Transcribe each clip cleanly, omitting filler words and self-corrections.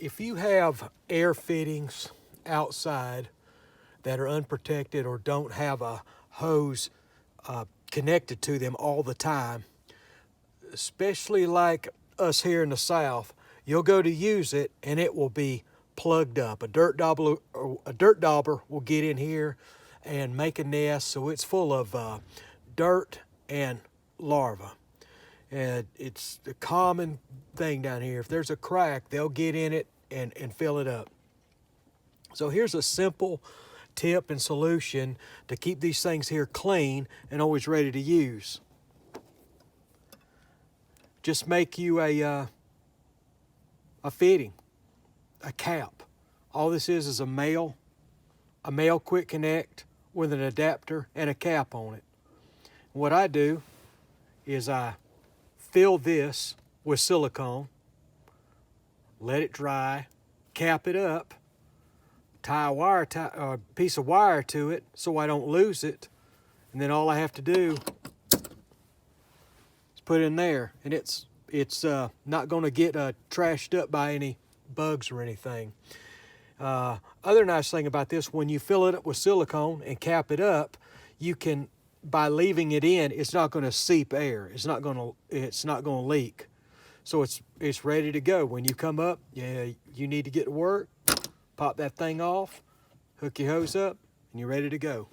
if you have air fittings outside that are unprotected or don't have a hose connected to them all the time, especially like us here in the South, you'll go to use it and it will be plugged up. A dirt dauber will get in here and make a nest, so it's full of dirt and larvae. And it's a common thing down here. If there's a crack, they'll get in it and fill it up. So here's a simple tip and solution to keep these things here clean and always ready to use. Just make you a fitting, a cap. All this is a male quick connect with an adapter and a cap on it. What I do is I fill this with silicone, let it dry, cap it up, tie a piece of wire to it so I don't lose it, and then all I have to do is put it in there, and it's not going to get trashed up by any bugs or anything. Other nice thing about this, when you fill it up with silicone and cap it up, you can, by leaving it in, it's not going to seep air. It's not going to leak. So it's ready to go. When you come up, you need to get to work, pop that thing off, hook your hose up, and you're ready to go.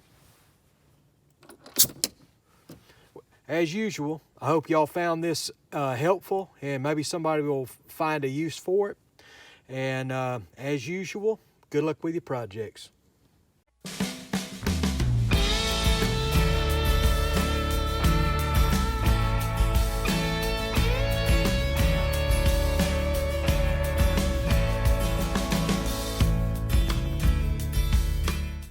As usual, I hope y'all found this helpful, and maybe somebody will find a use for it. And as usual, good luck with your projects.